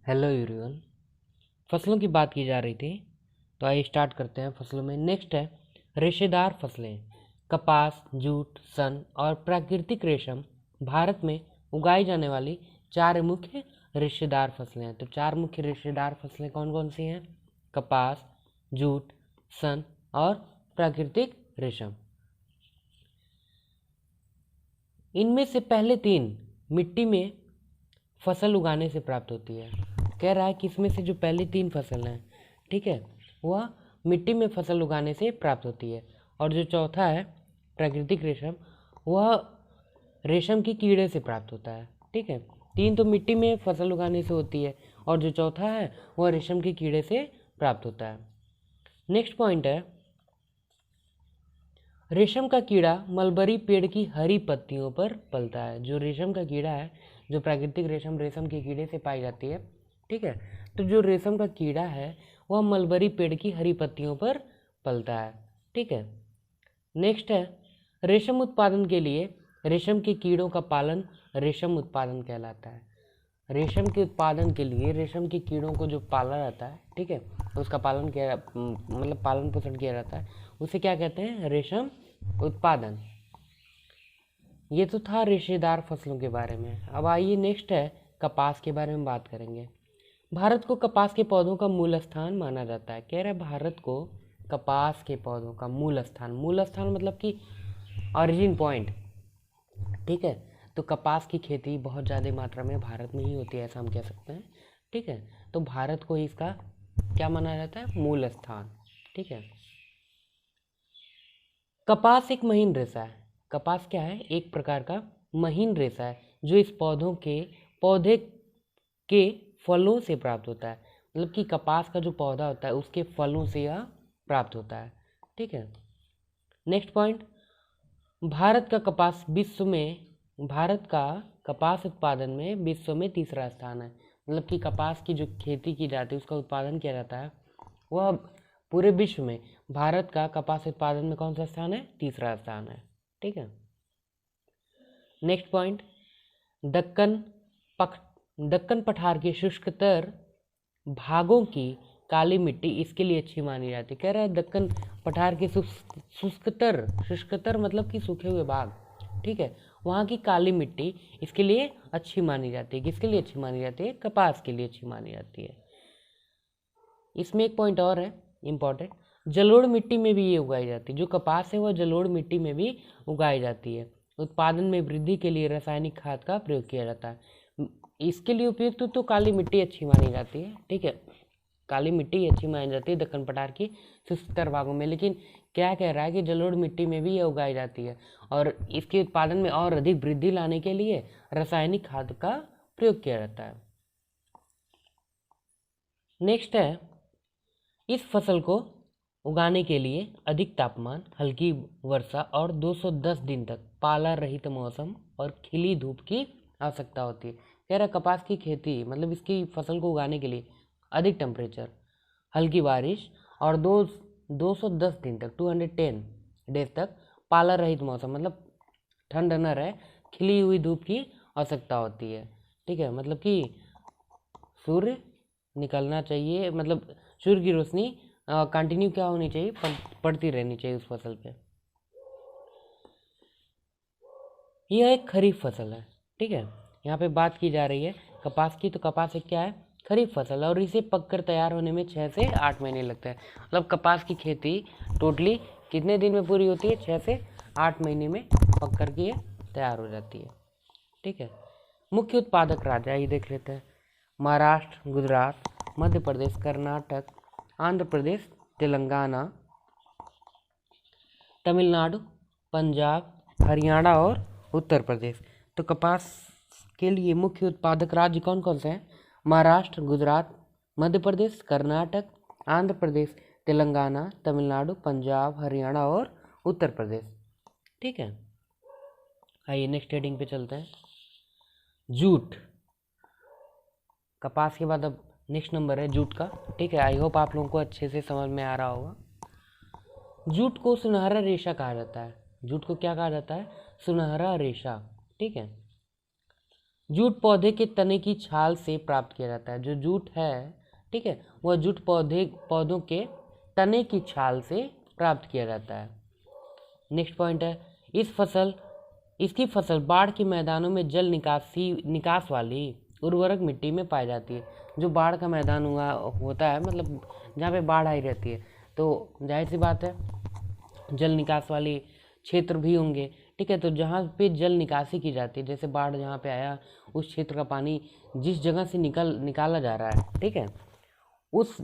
Hello everyone. फसलों की बात की जा रही थी, तो आइए स्टार्ट करते हैं फसलों में। नेक्स्ट है रेशेदार फसलें। कपास, जूट, सन और प्राकृतिक रेशम भारत में उगाई जाने वाली चार मुख्य रेशेदार फसलें हैं। तो चार मुख्य रेशेदार फसलें कौन कौन सी हैं? कपास, जूट, सन और प्राकृतिक रेशम। इनमें से पहले तीन मिट्टी में फसल उगाने से प्राप्त होती है। कह रहा है कि इसमें से जो पहली तीन फसल हैं, ठीक है, वह मिट्टी में फसल उगाने से प्राप्त होती है। और जो चौथा है प्राकृतिक रेशम, वह रेशम की कीड़े से प्राप्त होता है। ठीक है, तीन तो मिट्टी में फसल उगाने से होती है और जो चौथा है वह रेशम के कीड़े से प्राप्त होता है। नेक्स्ट पॉइंट है रेशम का कीड़ा मलबरी पेड़ की हरी पत्तियों पर पलता है। जो रेशम का कीड़ा है, जो प्राकृतिक रेशम के कीड़े से पाई जाती है, ठीक है, तो जो रेशम का कीड़ा है वह मलबरी पेड़ की हरी पत्तियों पर पलता है। ठीक है, नेक्स्ट है रेशम उत्पादन के लिए रेशम के कीड़ों का पालन रेशम उत्पादन कहलाता है। रेशम के उत्पादन के लिए रेशम के कीड़ों को जो पाला जाता है, ठीक है, उसका पालन किया मतलब पालन पोषण किया जाता है, उसे क्या कहते हैं? रेशम उत्पादन। ये तो था रेशेदार फसलों के बारे में। अब आइए नेक्स्ट है कपास के बारे में बात करेंगे। भारत को कपास के पौधों का मूल स्थान माना जाता है। कह रहे हैं भारत को कपास के पौधों का मूल स्थान मतलब कि ऑरिजिन पॉइंट। ठीक है, तो कपास की खेती बहुत ज़्यादा मात्रा में भारत में ही होती है, ऐसा हम कह सकते हैं। ठीक है, तो भारत को इसका क्या माना जाता है? मूल स्थान। ठीक है, कपास एक महीन रेशा है। कपास क्या है? एक प्रकार का महीन रेशा है जो इस पौधे के फलों से प्राप्त होता है। मतलब कि कपास का जो पौधा होता है उसके फलों से यह प्राप्त होता है। ठीक है, नेक्स्ट पॉइंट, भारत का कपास उत्पादन में विश्व में तीसरा स्थान है। मतलब कि कपास की जो खेती की जाती है, उसका उत्पादन किया जाता है, वह पूरे विश्व में भारत का कपास उत्पादन में कौन सा स्थान है? तीसरा स्थान है। ठीक है, नेक्स्ट पॉइंट, दक्कन पठार के शुष्कतर भागों की काली मिट्टी इसके लिए अच्छी मानी जाती है। कह रहा है दक्कन पठार के शुष्कतर मतलब कि सूखे हुए भाग, ठीक है, वहाँ की काली मिट्टी इसके लिए अच्छी मानी जाती है। किसके लिए अच्छी मानी जाती है? कपास के लिए अच्छी मानी जाती है। इसमें एक पॉइंट और है इम्पॉर्टेंट, जलोढ़ मिट्टी में भी ये उगाई जाती है। जो कपास है वह जलोढ़ मिट्टी में भी उगाई जाती है। उत्पादन में वृद्धि के लिए रासायनिक खाद का प्रयोग किया जाता है। इसके लिए उपयुक्त तो काली मिट्टी अच्छी मानी जाती है। ठीक है, काली मिट्टी अच्छी मानी जाती है दक्कन पठार की शुष्कतर भागों में, लेकिन क्या कह रहा है कि जलोढ़ मिट्टी में भी यह उगाई जाती है और इसके उत्पादन में और अधिक वृद्धि लाने के लिए रासायनिक खाद का प्रयोग किया जाता है। नेक्स्ट है, इस फसल को उगाने के लिए अधिक तापमान, हल्की वर्षा और 210 दिन तक पाला रहित मौसम और खिली धूप की आवश्यकता होती है। कह रहा कपास की खेती मतलब इसकी फसल को उगाने के लिए अधिक टेम्परेचर, हल्की बारिश और 210 दिन तक 210 डेज तक पाला रहित मौसम मतलब ठंड न रहे, खिली हुई धूप की आवश्यकता होती है। ठीक है, मतलब कि सूर्य निकलना चाहिए, मतलब सूर्य की रोशनी कंटिन्यू क्या होनी चाहिए? पड़ती रहनी चाहिए उस फसल पे। यह एक खरीफ फसल है। ठीक है, यहाँ पे बात की जा रही है कपास की, तो कपास एक क्या है? खरीफ फसल है और इसे पककर तैयार होने में 6 से 8 महीने लगते हैं। मतलब कपास की खेती टोटली कितने दिन में पूरी होती है? 6 से 8 महीने में पक कर के ये तैयार हो जाती है। ठीक है, मुख्य उत्पादक राज्य ये देख लेते हैं। महाराष्ट्र, गुजरात, मध्य प्रदेश, कर्नाटक, आंध्र प्रदेश, तेलंगाना, तमिलनाडु, पंजाब, हरियाणा और उत्तर प्रदेश। तो कपास के लिए मुख्य उत्पादक राज्य कौन कौन से हैं? महाराष्ट्र, गुजरात, मध्य प्रदेश, कर्नाटक, आंध्र प्रदेश, तेलंगाना, तमिलनाडु, पंजाब, हरियाणा और उत्तर प्रदेश। ठीक है, आइए नेक्स्ट हेडिंग पे चलते हैं। जूट। कपास के बाद अब नेक्स्ट नंबर है जूट का। ठीक है, आई होप आप लोगों को अच्छे से समझ में आ रहा होगा। जूट को सुनहरा रेशा कहा जाता है। जूट को क्या कहा जाता है? सुनहरा रेशा। ठीक है, जूट पौधे के तने की छाल से प्राप्त किया जाता है। जो जूट है, ठीक है, वह जूट पौधों के तने की छाल से प्राप्त किया जाता है। नेक्स्ट पॉइंट है, इसकी फसल बाढ़ के मैदानों में जल निकास वाली उर्वरक मिट्टी में पाई जाती है। जो बाढ़ का मैदान होता है, मतलब जहाँ पे बाढ़ आई रहती है, तो जाहिर सी बात है जल निकास वाली क्षेत्र भी होंगे, ठीक है। तो जहाँ पे जल निकासी की जाती है, जैसे बाढ़ जहाँ पे आया, उस क्षेत्र का पानी जिस जगह से निकाला जा रहा है, ठीक है, उस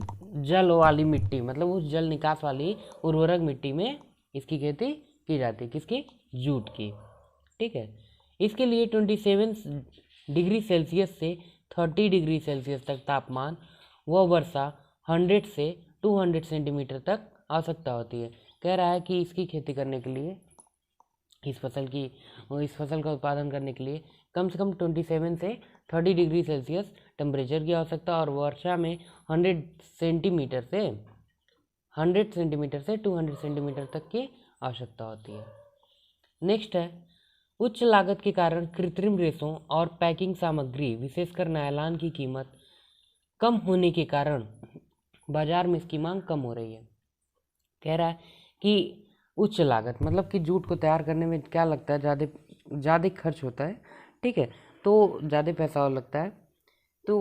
जल वाली मिट्टी, मतलब उस जल निकास वाली उर्वरक मिट्टी में इसकी खेती की जाती है। किसकी? जूट की, ठीक है। इसके लिए 27 डिग्री सेल्सियस से 30 डिग्री सेल्सियस तक तापमान व वर्षा 100 से 200 सेंटीमीटर तक आवश्यकता होती है। कह रहा है कि इसकी खेती करने के लिए, इस फसल का उत्पादन करने के लिए कम से कम 27 से 30 डिग्री सेल्सियस टेम्परेचर की आवश्यकता और वर्षा में 100 सेंटीमीटर से 200 सेंटीमीटर तक की आवश्यकता होती है। नेक्स्ट है, उच्च लागत के कारण कृत्रिम रेशों और पैकिंग सामग्री विशेषकर नायलॉन की कीमत कम होने के कारण बाजार में इसकी मांग कम हो रही है। कह रहा है कि उच्च लागत, मतलब कि जूट को तैयार करने में क्या लगता है, ज़्यादा खर्च होता है, ठीक है, तो ज़्यादा पैसा लगता है। तो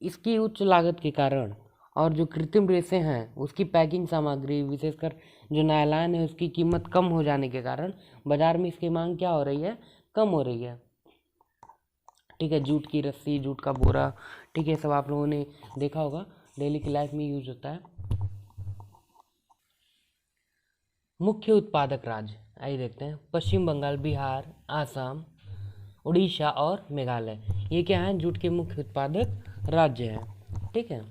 इसकी उच्च लागत के कारण और जो कृत्रिम रेशे हैं उसकी पैकिंग सामग्री विशेषकर जो नायलॉन है उसकी कीमत कम हो जाने के कारण बाजार में इसकी मांग क्या हो रही है? कम हो रही है, ठीक है। जूट की रस्सी, जूट का बोरा, ठीक है, सब आप लोगों ने देखा होगा, डेली की लाइफ में यूज होता है। मुख्य उत्पादक राज्य आइए देखते हैं, पश्चिम बंगाल, बिहार, आसाम, उड़ीसा और मेघालय। ये क्या हैं? जूट के मुख्य उत्पादक राज्य हैं, ठीक है।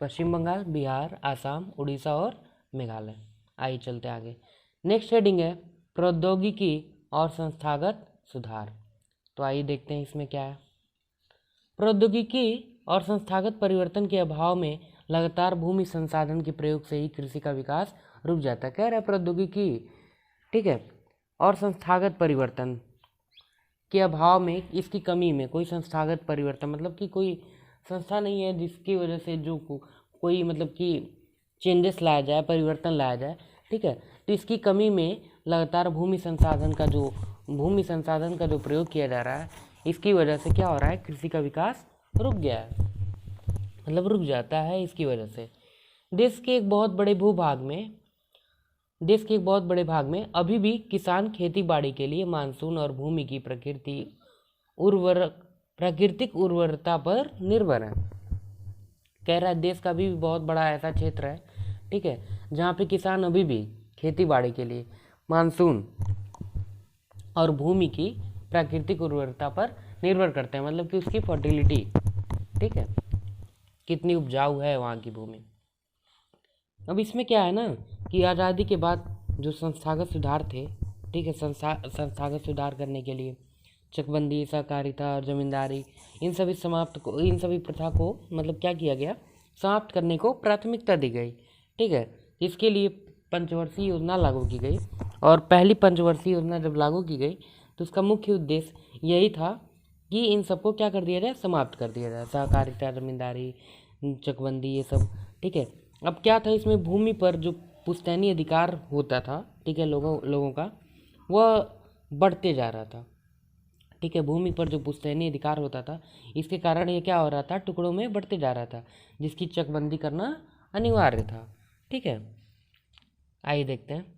पश्चिम बंगाल, बिहार, आसाम, उड़ीसा और मेघालय। आइए चलते आगे। नेक्स्ट हेडिंग है प्रौद्योगिकी और संस्थागत सुधार। तो आइए देखते हैं इसमें क्या है। प्रौद्योगिकी और संस्थागत परिवर्तन के अभाव में लगातार भूमि संसाधन के प्रयोग से ही कृषि का विकास रुक जाता है। कह रहा है प्रौद्योगिकी, ठीक है, और संस्थागत परिवर्तन के अभाव में, इसकी कमी में, कोई संस्थागत परिवर्तन मतलब कि कोई संस्था नहीं है जिसकी वजह से जो कोई मतलब कि चेंजेस लाया जाए, परिवर्तन लाया जाए, ठीक है। तो इसकी कमी में लगातार भूमि संसाधन का जो प्रयोग किया जा रहा है, इसकी वजह से क्या हो रहा है? कृषि का विकास रुक गया है, मतलब रुक जाता है इसकी वजह से। देश के एक बहुत बड़े भाग में अभी भी किसान खेती बाड़ी के लिए मानसून और भूमि की प्राकृतिक उर्वरता पर निर्भर है। कह रहा है देश का भी बहुत बड़ा ऐसा क्षेत्र है, ठीक है, जहाँ पे किसान अभी भी खेती बाड़ी के लिए मानसून और भूमि की प्राकृतिक उर्वरता पर निर्भर करते हैं, मतलब कि उसकी फर्टिलिटी, ठीक है, कितनी उपजाऊ है वहाँ की भूमि। अब इसमें क्या है ना कि आज़ादी के बाद जो संस्थागत सुधार थे, ठीक है, संस्थागत सुधार करने के लिए चकबंदी, सहकारिता और जमींदारी, इन सभी प्रथा को मतलब क्या किया गया? समाप्त करने को प्राथमिकता दी गई, ठीक है। इसके लिए पंचवर्षीय योजना लागू की गई, और पहली पंचवर्षीय योजना जब लागू की गई तो उसका मुख्य उद्देश्य यही था कि इन सबको क्या कर दिया जाए? समाप्त कर दिया जाए, सहकारिता, जमींदारी, चकबंदी, ये सब, ठीक है। अब क्या था इसमें? भूमि पर जो पुश्तैनी अधिकार होता था, ठीक है, लोगों का, वह बढ़ते जा रहा था, ठीक है। भूमि पर जो पुश्तैनी अधिकार होता था, इसके कारण ये क्या हो रहा था? टुकड़ों में बढ़ते जा रहा था, जिसकी चकबंदी करना अनिवार्य था, ठीक है। आइए देखते हैं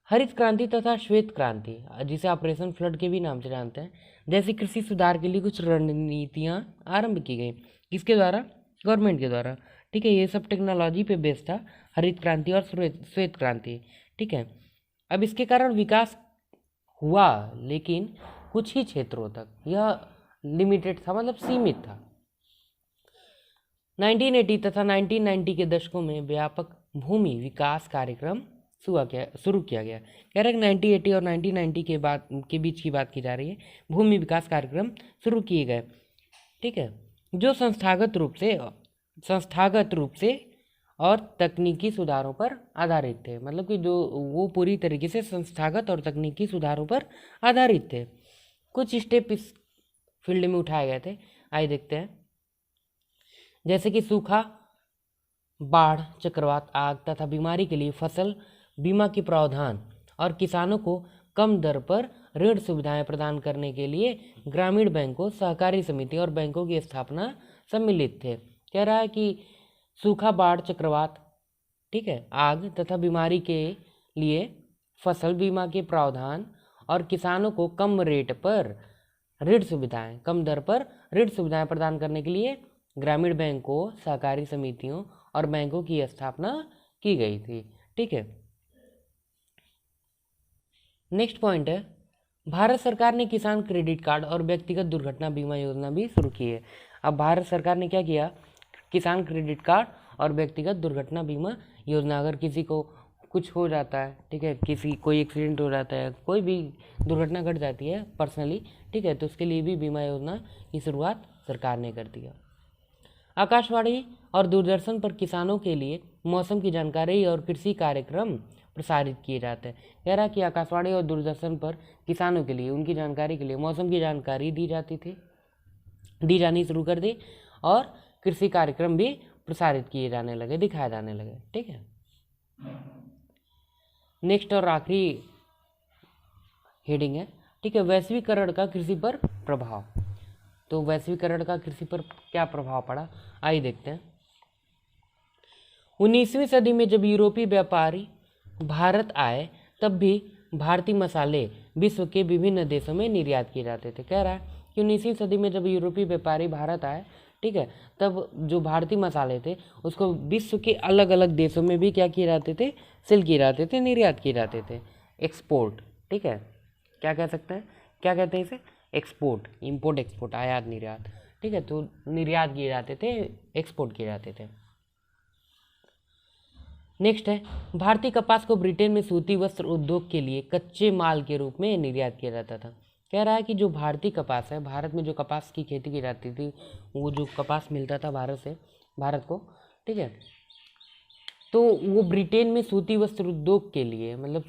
हरित क्रांति तथा श्वेत क्रांति, जिसे ऑपरेशन फ्लड के भी नाम से जानते हैं, जैसे कृषि सुधार के लिए कुछ रणनीतियाँ आरंभ की गई। किसके द्वारा? गवर्नमेंट के द्वारा, ठीक है। ये सब टेक्नोलॉजी पे बेस्ड था, हरित क्रांति और श्वेत क्रांति, ठीक है। अब इसके कारण विकास हुआ, लेकिन कुछ ही क्षेत्रों तक, यह लिमिटेड था, मतलब सीमित था। 1980 तथा 1990 के दशकों में व्यापक भूमि विकास कार्यक्रम शुरू किया गया। कह रहे हैं 1980 और 1990 के बीच की बात की जा रही है, भूमि विकास कार्यक्रम शुरू किए गए, ठीक है, जो संस्थागत रूप से और तकनीकी सुधारों पर आधारित थे, मतलब कि जो वो पूरी तरीके से संस्थागत और तकनीकी सुधारों पर आधारित थे। कुछ स्टेप फील्ड में उठाए गए थे, आइए देखते हैं। जैसे कि सूखा, बाढ़, चक्रवात, आग तथा बीमारी के लिए फसल बीमा के प्रावधान और किसानों को कम दर पर ऋण सुविधाएं प्रदान करने के लिए ग्रामीण बैंकों, सहकारी समिति और बैंकों की स्थापना सम्मिलित थे। कह रहा है कि सूखा, बाढ़, चक्रवात, ठीक है, आग तथा बीमारी के लिए फसल बीमा के प्रावधान और किसानों को कम दर पर ऋण सुविधाएं प्रदान करने के लिए ग्रामीण बैंकों, सहकारी समितियों और बैंकों की स्थापना की गई थी। ठीक है, नेक्स्ट पॉइंट है, भारत सरकार ने किसान क्रेडिट कार्ड और व्यक्तिगत दुर्घटना बीमा योजना भी शुरू की है। अब भारत सरकार ने क्या किया, किसान क्रेडिट कार्ड और व्यक्तिगत दुर्घटना बीमा योजना, अगर किसी को कुछ हो जाता है, ठीक है, कोई एक्सीडेंट हो जाता है, कोई भी दुर्घटना घट जाती है पर्सनली, ठीक है, तो उसके लिए भी बीमा योजना की शुरुआत सरकार ने कर दिया। आकाशवाणी और दूरदर्शन पर किसानों के लिए मौसम की जानकारी और कृषि कार्यक्रम प्रसारित किए जाते हैं। कह रहा है कि आकाशवाणी और दूरदर्शन पर किसानों के लिए, उनकी जानकारी के लिए मौसम की जानकारी दी जानी शुरू कर दी और कृषि कार्यक्रम भी प्रसारित किए जाने लगे, दिखाए जाने लगे। ठीक है, नेक्स्ट और आखिरी हेडिंग है, ठीक है, वैश्वीकरण का कृषि पर प्रभाव। तो वैश्वीकरण का कृषि पर क्या प्रभाव पड़ा, आइए देखते हैं। 19वीं सदी में जब यूरोपीय व्यापारी भारत आए, तब भी भारतीय मसाले विश्व के विभिन्न देशों में निर्यात किए जाते थे। कह रहा है कि 19वीं सदी में जब यूरोपीय व्यापारी भारत आए, ठीक है, तब जो भारतीय मसाले थे उसको विश्व के अलग अलग देशों में भी क्या किए जाते थे, सेल किए जाते थे, निर्यात किए जाते थे, एक्सपोर्ट। ठीक है, क्या कह सकते हैं, क्या कहते हैं इसे, एक्सपोर्ट, इंपोर्ट एक्सपोर्ट, आयात निर्यात। ठीक है, तो निर्यात किए जाते थे, एक्सपोर्ट किए जाते थे। नेक्स्ट है, भारतीय कपास को ब्रिटेन में सूती वस्त्र उद्योग के लिए कच्चे माल के रूप में निर्यात किया जाता था। कह रहा है कि जो भारतीय कपास है, भारत में जो कपास की खेती की जाती थी, वो जो कपास मिलता था भारत को, ठीक है, तो वो ब्रिटेन में सूती वस्त्र उद्योग के लिए, मतलब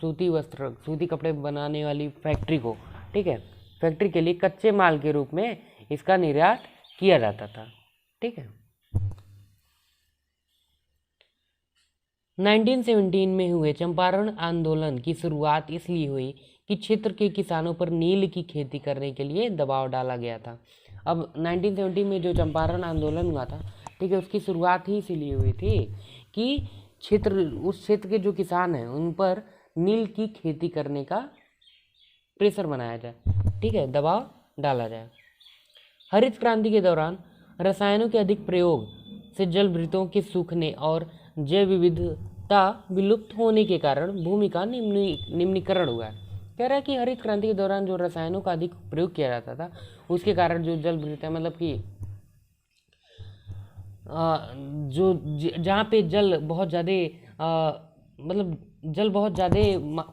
सूती कपड़े बनाने वाली फैक्ट्री को, ठीक है, फैक्ट्री के लिए कच्चे माल के रूप में इसका निर्यात किया जाता था। ठीक है, 1917 में हुए चंपारण आंदोलन की शुरुआत इसलिए हुई कि क्षेत्र के किसानों पर नील की खेती करने के लिए दबाव डाला गया था। अब 1917 में जो चंपारण आंदोलन हुआ था, ठीक है, उसकी शुरुआत ही इसीलिए हुई थी कि उस क्षेत्र के जो किसान हैं उन पर नील की खेती करने का प्रेशर बनाया जाए, ठीक है, दबाव डाला जाए। हरित क्रांति के दौरान रसायनों के अधिक प्रयोग से जलभृतों के सूखने और जैव विविधता विलुप्त होने के कारण भूमि का निम्नीकरण हुआ है। कह रहा है कि हरित क्रांति के दौरान जो रसायनों का अधिक प्रयोग किया जाता था, उसके कारण जो जलभृत, मतलब कि जहाँ पे जल बहुत ज़्यादा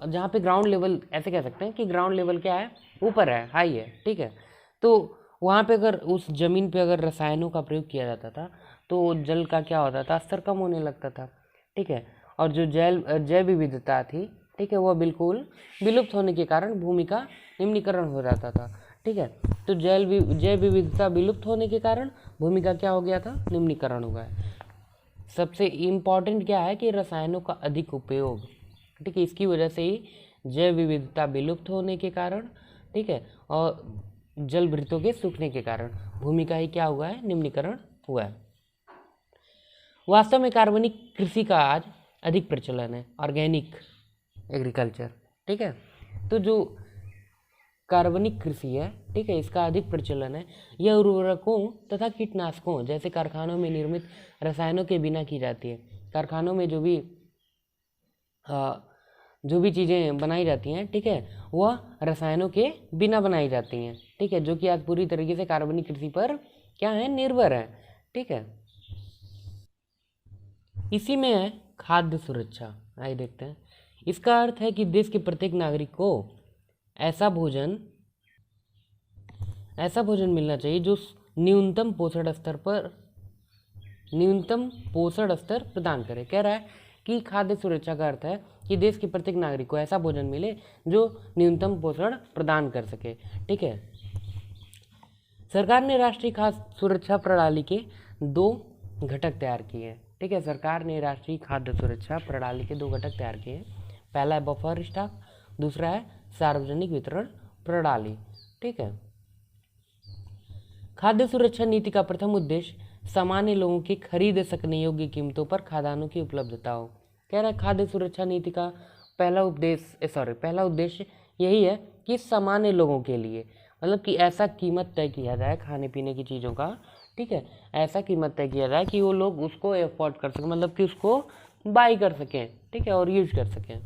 जहाँ पे ग्राउंड लेवल, ऐसे कह सकते हैं कि ग्राउंड लेवल क्या है, ऊपर है, हाई है, ठीक है, तो वहाँ पे अगर उस ज़मीन पे अगर रसायनों का प्रयोग किया जाता था तो जल का क्या होता था, स्तर कम होने लगता था। ठीक है, और जो जैव विविधता थी, ठीक है, वह बिल्कुल विलुप्त होने के कारण भूमि का निम्नीकरण हो जाता था। ठीक है, तो जैव विविधता विलुप्त होने के कारण भूमि का क्या हो गया था, निम्नीकरण हो गया। सबसे इम्पॉर्टेंट क्या है कि रसायनों का अधिक उपयोग, ठीक है, इसकी वजह से ही जैव विविधता विलुप्त होने के कारण, ठीक है, और जलभृतों के सूखने के कारण भूमि का ही क्या हुआ है, निम्नीकरण हुआ है। वास्तव में कार्बनिक कृषि का आज अधिक प्रचलन है, ऑर्गेनिक एग्रीकल्चर। ठीक है, तो जो कार्बनिक कृषि है, ठीक है, इसका अधिक प्रचलन है। यह उर्वरकों तथा कीटनाशकों जैसे कारखानों में निर्मित रसायनों के बिना की जाती है। कारखानों में जो भी चीज़ें बनाई जाती हैं, ठीक है, वह रसायनों के बिना बनाई जाती हैं। ठीक है, जो कि आज पूरी तरीके से कार्बनिक कृषि पर क्या है, निर्भर है। ठीक है, इसी में है खाद्य सुरक्षा। आइए देखते हैं। इसका अर्थ है कि देश के प्रत्येक नागरिक को ऐसा भोजन मिलना चाहिए जो न्यूनतम पोषण स्तर प्रदान करे। कह रहा है कि खाद्य सुरक्षा का अर्थ है कि देश के प्रत्येक नागरिक को ऐसा भोजन मिले जो न्यूनतम पोषण प्रदान कर सके। ठीक है, सरकार ने राष्ट्रीय खाद्य सुरक्षा प्रणाली के 2 घटक तैयार किए हैं। ठीक है, सरकार ने राष्ट्रीय खाद्य सुरक्षा प्रणाली के 2 घटक तैयार किए हैं। पहला है बफर स्टॉक, दूसरा है सार्वजनिक वितरण प्रणाली। ठीक है, खाद्य सुरक्षा नीति का प्रथम उद्देश्य सामान्य लोगों की खरीद सकने योग्य कीमतों पर खाद्यान्नों की उपलब्धता हो। कह रहा है खाद्य सुरक्षा नीति का पहला उद्देश्य यही है कि सामान्य लोगों के लिए, मतलब कि ऐसा कीमत तय किया जाए खाने पीने की चीज़ों का, ठीक है, ऐसा कीमत तय किया जाए कि वो लोग उसको अफोर्ड कर सकें, मतलब कि उसको बाई कर सकें, ठीक है, और यूज कर सकें।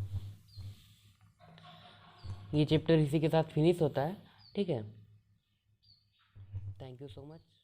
ये चैप्टर इसी के साथ फिनिश होता है। ठीक है, थैंक यू सो मच।